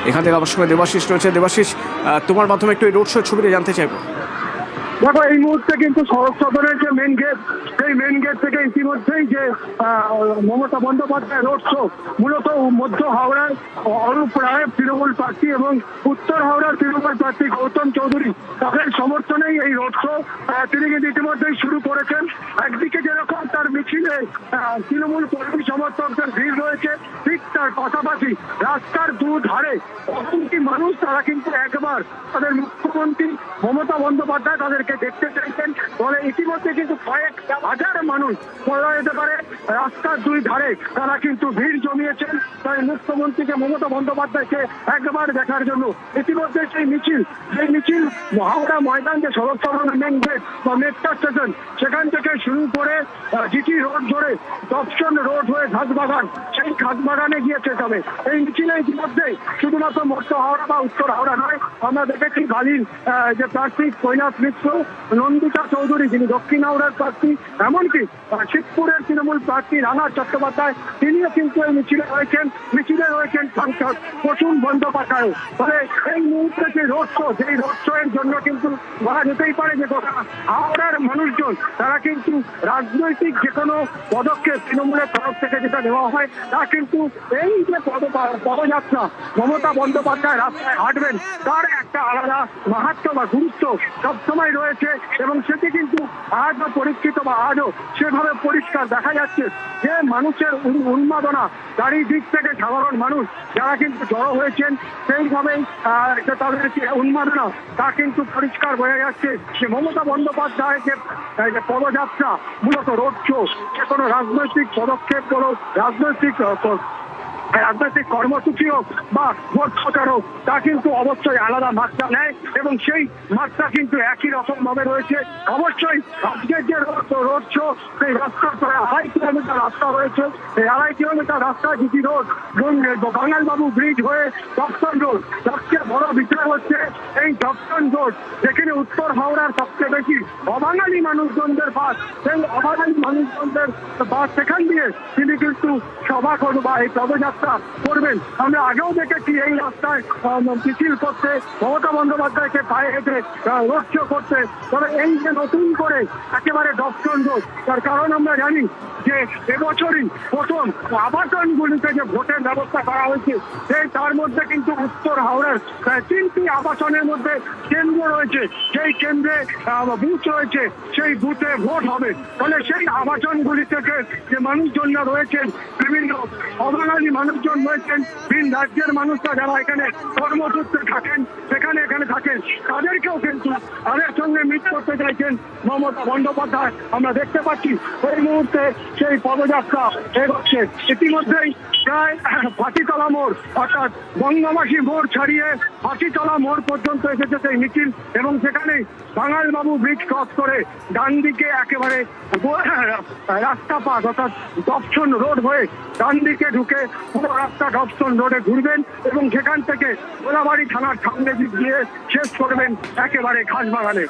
এখান থেকে আমার সঙ্গে দেবাশিস রয়েছে। দেবাশিস, তোমার মাধ্যমে একটু এই রোড শো ছবিটা জানতে চাইবো। দেখো, এই মুহূর্তে কিন্তু শরৎ সদনের যে মেন গেট, সেই মেন গেট থেকে ইতিমধ্যেই যে মমতা বন্দ্যোপাধ্যায় রোড শো, মূলত মধ্য হাওড়ার অরূপ রায় তৃণমূল প্রার্থী এবং উত্তর হাওড়ার তৃণমূল প্রার্থী গৌতম চৌধুরী, তাদের সমর্থনেই এই রোড শো তিনি কিন্তু ইতিমধ্যেই শুরু করেছেন। একদিকে যেরকম তার মিছিলে তৃণমূল কর্মী সমর্থকদের ভিড় রয়েছে, ঠিক তার পাশাপাশি রাস্তার দুধারে অসংখ্য মানুষ, তারা কিন্তু একবার তাদের মুখ্যমন্ত্রী মমতা বন্দ্যোপাধ্যায় তাদেরকে দেখতে চাইছেন বলে ইতিমধ্যে কিন্তু কয়েক হাজার মানুষ বলা যেতে পারে রাস্তার দুই ধারে তারা কিন্তু ভিড় জমিয়েছেন তাই মুখ্যমন্ত্রীকে মমতা বন্দ্যোপাধ্যায়কে একবার দেখার জন্য। ইতিমধ্যে সেই মিছিল হাওড়া ময়দান যে শরৎ সদন মেন গেট বা মেট্রো স্টেশন, সেখান থেকে শুরু করে জিটি রোড ধরে দর্শন রোড হয়ে ঘাসবাগান, সেই ঘাসবাগানে গিয়ে শেষ হবে। এই মিছিলে ইতিমধ্যে শুধুমাত্র মধ্য হাওড়া বা উত্তর হাওড়া নয়, আমরা দেখেছি বালির যে প্রার্থী কৈলাস মিশ্র, নন্দিতা চৌধুরী যিনি দক্ষিণ হাওড়ার প্রার্থী, এমনকি শিবপুরের তৃণমূল প্রার্থী রানা চট্টোপাধ্যায়, তিনিও কিন্তু এই মিছিলে রয়েছেন সাংসদ প্রসূন বন্দ্যোপাধ্যায়। ফলে এই মুহূর্তে যে রোড শো, সেই রোড শো এর জন্য কিন্তু বলা যেতেই পারে যে হাওড়ার মানুষজন তারা কিন্তু রাজনৈতিক যে কোনো পদক্ষেপ তৃণমূলের তরফ থেকে যেটা নেওয়া হয় তা কিন্তু এই যে পদযাত্রা মমতা বন্দ্যোপাধ্যায় রাস্তায় হাঁটবেন, তার একটা আলাদা মাহাত্ম্য বা গুরুত্ব সবসময় রয়েছে এবং সেটি কিন্তু আজও পরীক্ষিত বা আজও সেভাবে পরিষ্কার দেখা যাচ্ছে যে মানুষের উন্মাদনা, চারিদিক থেকে সাধারণ মানুষ যারা কিন্তু জড়ো হয়েছেন, সেইভাবেই তাদের উন্মাদনা তা কিন্তু পরিষ্কার বোঝা যাচ্ছে যে মমতা বন্দ্যোপাধ্যায় যে পদযাত্রা, মূলত রোড শো, যে কোনো রাজনৈতিক পদক্ষেপ বলো, রাজনৈতিক কর্মসূচি হোক বা ভোট প্রচার হোক, তা কিন্তু অবশ্যই আলাদা মাত্রা নেয় এবং সেই মাত্রা কিন্তু একই রকম ভাবে রয়েছে। অবশ্যই আজকের যে রোড শো, সেই রাস্তা প্রায় 2.5 কিলোমিটার রাস্তা রয়েছে। এই 2.5 কিলোমিটার রাস্তা জিটি রোড, বাঙালবাবু ব্রিজ হয়ে দর্শন রোড। সবচেয়ে বড় বিষয় হচ্ছে এই দর্শন রোড, যেখানে উত্তর হাওড়ার সবচেয়ে বেশি অবাঙালি মানুষজনদের বাস, সেই অবাঙালি মানুষজনদের বাস, সেখান দিয়ে তিনি কিন্তু সভা করবেন বা এই পদযাত্রা করবেন। আমরা আগেও দেখেছি এই রাস্তায় মিছিল করতে, মমতা বন্দ্যোপাধ্যায়কে পায়ে হেঁটে রোড শো করতে। তবে এই যে নতুন করে একেবারে দর্শন রোড, তার কারণ আমরা জানি যে এবছরই প্রথম আবাসনগুলিতে যে ভোটের ব্যবস্থা করা হয়েছে, সেই তার মধ্যে কিন্তু উত্তর হাওড়ার 3টি আবাসনের মধ্যে কেন্দ্র রয়েছে, সেই কেন্দ্রে বুথ রয়েছে, সেই বুথে ভোট হবে। ফলে সেই আবাসনগুলি থেকে যে মানুষজনরা রয়েছেন, বিভিন্ন অবাঙালি মানুষজন রয়েছেন, ভিন রাজ্যের মানুষরা যারা এখানে কর্মসূত্রে থাকেন, এখানে থাকেন, তাদেরকেও কিন্তু তাদের সঙ্গে মিট করতে চাইছেন মমতা বন্দ্যোপাধ্যায়। আমরা দেখতে পাচ্ছি এই মুহূর্তে সেই পদযাত্রা এগোচ্ছে। ইতিমধ্যেই প্রায় ফাঁসিতলা মোড়, অর্থাৎ বঙ্গবাসী মোড় ছাড়িয়ে ফাঁসিতলা মোড় পর্যন্ত এসেছে সেই মিছিল এবং সেখানেই বাঙালবাবু ব্রিজ ক্রস করে ডান দিকে একেবারে রাস্তা পাস, অর্থাৎ দর্শন রোড হয়ে ডান দিকে ঢুকে পুরো রাস্তা দর্শন রোডে ঘুরবেন এবং সেখান থেকে গোলাবাড়ি থানার সামনে গিয়ে শেষ করবেন একেবারে ঘাসবাগানে।